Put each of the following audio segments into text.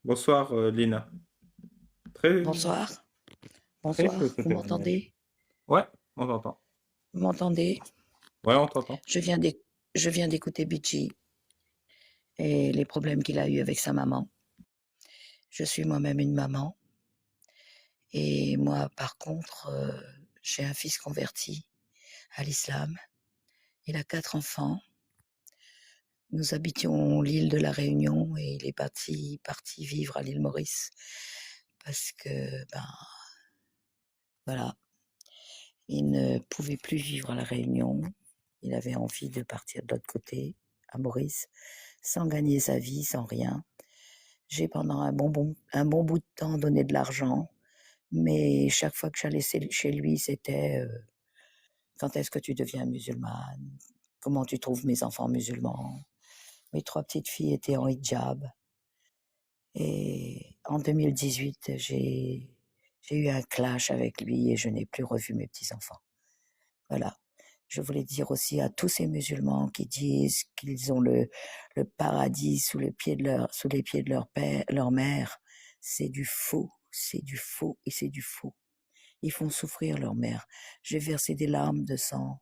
Bonsoir, Lina. Très, Bonsoir, très bonsoir, chouette ce vous témoignage. m'entendez? Ouais, on t'entend. Vous m'entendez? Ouais, on t'entend. Je viens d'éc- je viens d'écouter Bichi et les problèmes qu'il a eu avec sa maman. Je suis moi-même une maman et moi, par contre, j'ai un fils converti à l'islam. Il a 4 enfants. Nous habitions l'île de la Réunion et il est parti vivre à l'île Maurice parce que, ben, voilà, il ne pouvait plus vivre à la Réunion. Il avait envie de partir de l'autre côté, à Maurice, sans gagner sa vie, sans rien. J'ai pendant un bon bout de temps donné de l'argent, mais chaque fois que j'allais chez lui, c'était quand est-ce que tu deviens musulmane? Comment tu trouves mes enfants musulmans? Mes 3 petites filles étaient en hijab. Et en 2018, j'ai eu un clash avec lui et je n'ai plus revu mes petits-enfants. Voilà. Je voulais dire aussi à tous ces musulmans qui disent qu'ils ont le paradis sous les pieds de leur père, leur mère, c'est du faux, c'est du faux et c'est du faux. Ils font souffrir leur mère. J'ai versé des larmes de sang.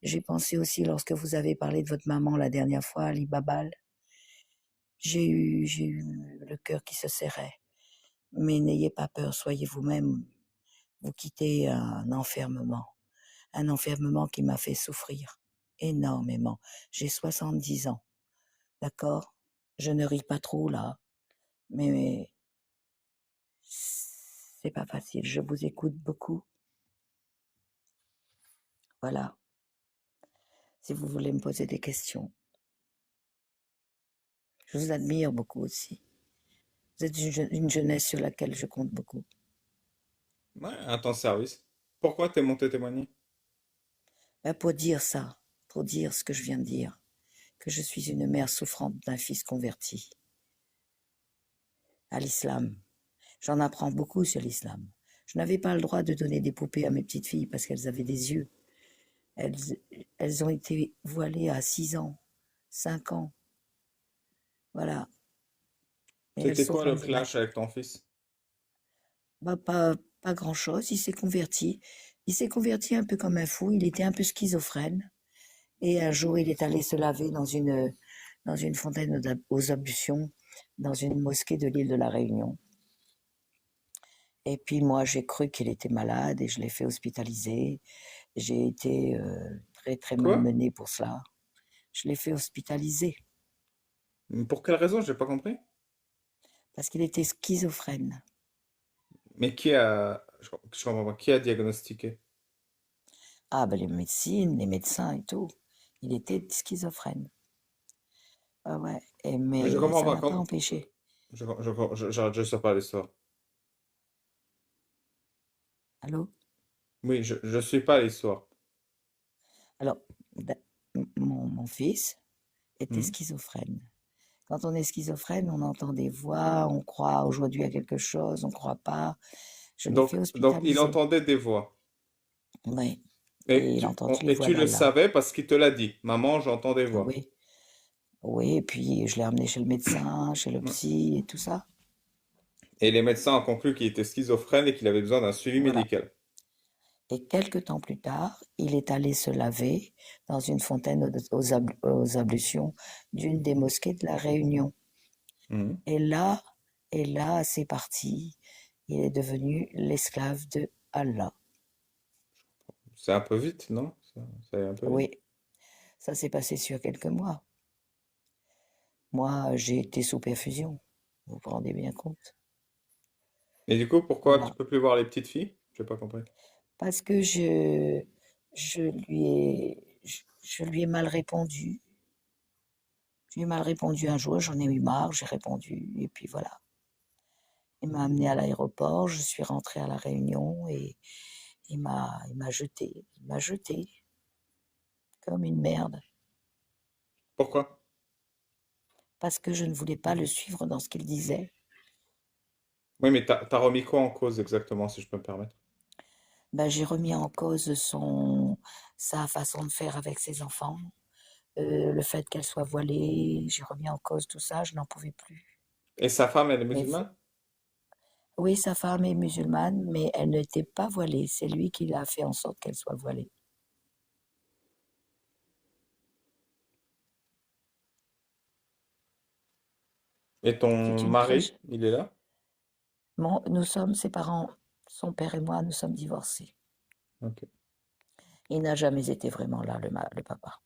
J'ai pensé aussi lorsque vous avez parlé de votre maman la dernière fois, Ali Babal, j'ai eu le cœur qui se serrait. Mais n'ayez pas peur, soyez vous-même. Vous quittez un enfermement qui m'a fait souffrir énormément. J'ai 70 ans, d'accord? Je ne ris pas trop là, mais c'est pas facile. Je vous écoute beaucoup. Voilà. Si vous voulez me poser des questions. Je vous admire beaucoup aussi. Vous êtes une jeunesse sur laquelle je compte beaucoup. Ouais, à ton service. Pourquoi t'es monté témoigner? Ben, pour dire ça, pour dire ce que je viens de dire, que je suis une mère souffrante d'un fils converti à l'islam. J'en apprends beaucoup sur l'islam. Je n'avais pas le droit de donner des poupées à mes petites filles parce qu'elles avaient des yeux. Elles, elles ont été voilées à 6 ans, 5 ans. Voilà. Et elles C'était quoi souffrent le maintenant. clash avec ton fils? Bah, pas grand-chose. Il s'est converti. Il s'est converti un peu comme un fou. Il était un peu schizophrène. Et un jour, il est allé se laver dans une fontaine aux ablutions, dans une mosquée de l'île de la Réunion. Et puis moi, j'ai cru qu'il était malade et je l'ai fait hospitaliser. J'ai été très très Quoi? malmenée pour cela. Je l'ai fait hospitaliser Pour quelle raison? J'ai pas compris. parce qu'il était schizophrène. Mais qui a... je comprends pas. Qui a diagnostiqué? Ah ben les médecines, les médecins et tout. Il était schizophrène. Ah ouais. Mais je Mais comprends ça pas. n'a pas empêché. Je sais pas l'histoire. Allô? Oui, je suis pas l'histoire. Alors, mon fils était Hmm. schizophrène. Quand on est schizophrène, on entend des voix, on croit aujourd'hui à quelque chose, on ne croit pas. Je l'ai fait Donc, il hospitaliser. entendait des voix. Oui. Et il a entendu les Et voix tu le d'Allah. savais parce qu'il te l'a dit. Maman, j'entends des Ah voix. oui. Oui, et puis je l'ai emmené chez le médecin, chez le Ouais. psy et tout ça. Et les médecins ont conclu qu'il était schizophrène et qu'il avait besoin d'un suivi Voilà. médical. Et quelque temps plus tard, il est allé se laver dans une fontaine aux ablutions d'une des mosquées de la Réunion. Mhm. Et là, et là, c'est parti. Il est devenu l'esclave de Allah. C'est un peu vite, non? Ça allait un peu vite. Oui, ça s'est passé sur quelques mois. Moi, j'ai été sous perfusion. Vous vous rendez bien compte? Et du coup, pourquoi tu Voilà. peux plus voir les petites filles? J'ai pas compris. Parce que je lui ai mal répondu. Je lui ai mal répondu un jour, j'en ai eu marre, j'ai répondu, et puis voilà. Il m'a amené à l'aéroport, je suis rentrée à La Réunion et il m'a jeté comme une merde Pourquoi? parce que je ne voulais pas le suivre dans ce qu'il disait. Oui, mais t'as remis quoi en cause exactement, si je peux me permettre? Ben, j'ai remis en cause sa façon de faire avec ses enfants, le fait qu'elle soit voilée, j'ai remis en cause tout ça, je n'en pouvais plus. Et sa femme, elle est Mais musulmane? oui, sa femme est musulmane, mais elle n'était pas voilée. C'est lui qui l'a fait en sorte qu'elle soit voilée. Et ton C'est une très... mari, il est là? Nous sommes ses parents, son père et moi, nous sommes divorcés. Ok. Il n'a jamais été vraiment là, le papa.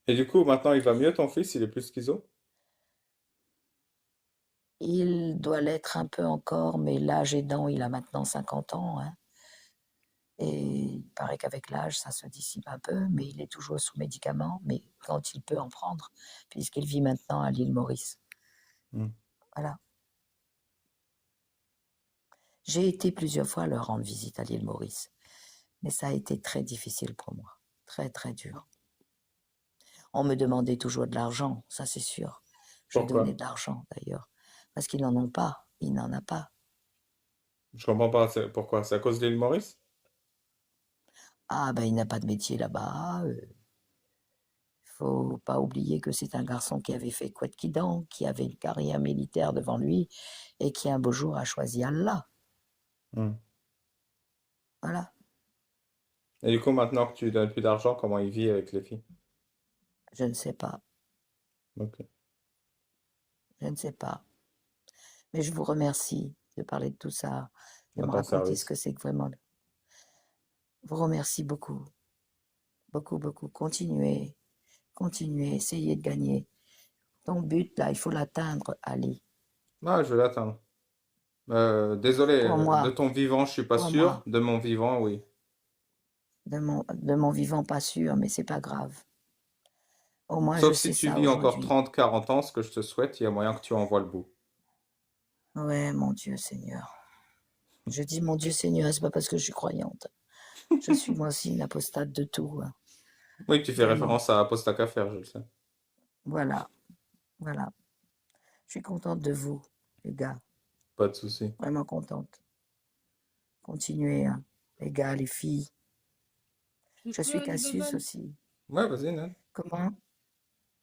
Et du coup, maintenant, il va mieux, ton fils? Il est plus schizo? Il doit l'être un peu encore, mais l'âge aidant, il a maintenant 50 ans, hein. Et il paraît qu'avec l'âge, ça se dissipe un peu, mais il est toujours sous médicaments, mais quand il peut en prendre, puisqu'il vit maintenant à l'île Maurice. Hmm. Voilà. J'ai été plusieurs fois leur rendre visite à l'île Maurice, mais ça a été très difficile pour moi, très très dur. On me demandait toujours de l'argent, ça c'est sûr. Je donnais Pourquoi? de l'argent d'ailleurs, parce qu'ils n'en ont pas, il n'en a pas. Je comprends pas. Pourquoi? C'est à cause de l'île Maurice? Ah ben il n'a pas de métier là-bas. Faut pas oublier que c'est un garçon qui avait fait couette qui dent, qui avait une carrière militaire devant lui et qui un beau jour a choisi Allah. Hmm. Voilà. Et du coup, maintenant que tu lui donnes plus d'argent, comment il vit avec les filles? Je ne sais pas, Ok. je ne sais pas. Mais je vous remercie de parler de tout ça, de À me ton raconter ce service. que c'est que vraiment. Je vous remercie beaucoup, beaucoup, beaucoup. Continuez, continuez, essayez de gagner. Ton but là, il faut l'atteindre, Ali. Ah, je vais l'atteindre. Désolé, Pour de moi, ton vivant, je suis pas pour sûr. moi, De mon vivant, oui. de mon vivant, pas sûr, mais c'est pas grave. Au moins, je Sauf si sais tu ça vis encore aujourd'hui. 30, 40 ans, ce que je te souhaite, il y a moyen que tu en vois le bout. Ouais, mon Dieu Seigneur. Je dis mon Dieu Seigneur, c'est pas parce que je suis croyante. Je suis moi aussi une apostate de tout, hein, Oui, tu fais vraiment. référence à Aposta Faire, je le sais. Voilà, voilà. Je suis contente de vous, les gars. Pas de souci. Vraiment contente. Continuez, hein, les gars, les filles. Je Je peux suis aller Cassius babal. aussi. Ouais, vas-y, Nan. Comment?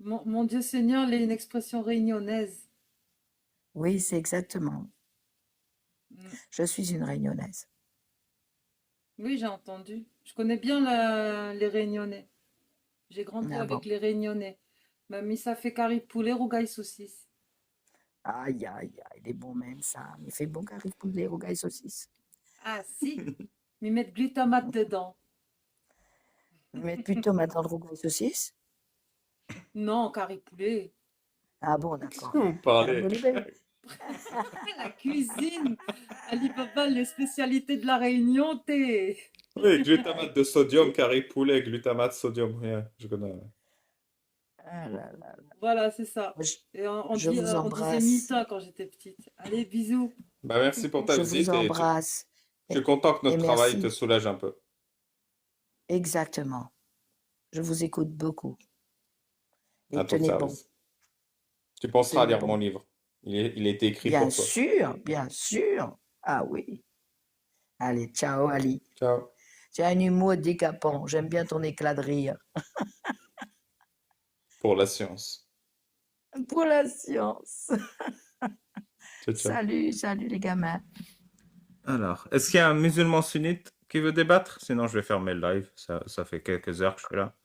Mon Dieu Seigneur, il est une expression réunionnaise. Oui, c'est exactement. Mm. Je suis une réunionnaise. Oui, j'ai entendu. Je connais bien les Réunionnais. J'ai grandi Ah avec bon? les Réunionnais. Mamie, ça fait curry poulet, rougail saucisse. Aïe, aïe, aïe, il est bon même ça. Il fait bon qu'arrive poulet, rougail, saucisse. Ah si, mais mettre glutamate dedans. Mais plutôt maintenant le rougail, saucisse? Non, curry poulet. Ah bon, Qu'est-ce d'accord. que vous Ah, parlez? La cuisine, Alibaba, les spécialités de la Réunion, t'es. Oui, glutamate de sodium, curry poulet, glutamate sodium. Yeah, je connais. Ah là là. Voilà, c'est ça. Je, Et je vous on disait embrasse. mita quand j'étais petite. Allez, bisous. Bah, merci pour ta Je vous visite et embrasse. je suis content que Et notre travail te merci. soulage un peu. Exactement. Je vous écoute beaucoup. À Et ton tenez bon. service. Tu penseras à Tenez lire mon bon. livre. Il a été écrit Bien pour toi. sûr, bien sûr. Ah oui. Allez, ciao Ali. Ciao. Tu as un humour décapant. J'aime bien ton éclat de rire. Pour la science. Pour la science. Ciao, ciao. Salut, salut les gamins. Alors, est-ce qu'il y a un musulman sunnite qui veut débattre? Sinon, je vais fermer le live. Ça fait quelques heures que je suis là.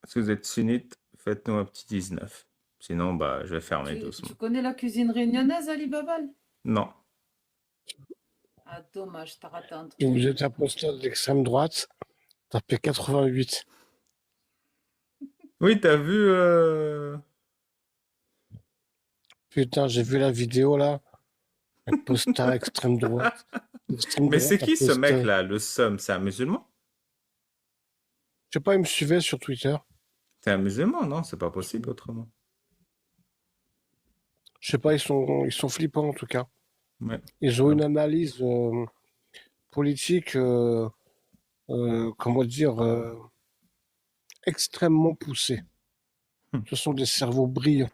Si vous êtes sunnite, faites-nous un petit 19. Sinon, bah, je vais fermer doucement. Tu connais la cuisine réunionnaise, Alibaba? Non. Ah, dommage, t'as raté un Et truc. vous êtes apostat d'extrême droite, tapez 88. Oui, t'as vu... Putain, j'ai vu la vidéo là. Apostat, extrême droite. Extrême Mais c'est droite, qui ce apostat. mec-là, le Somme? C'est un musulman? Je sais pas, il me suivait sur Twitter. C'est un musulman, non? C'est pas possible autrement. Je sais pas, ils sont flippants en tout cas. Ouais. Ils ont Ah. une analyse politique, comment dire, extrêmement poussée. Ce sont des cerveaux brillants.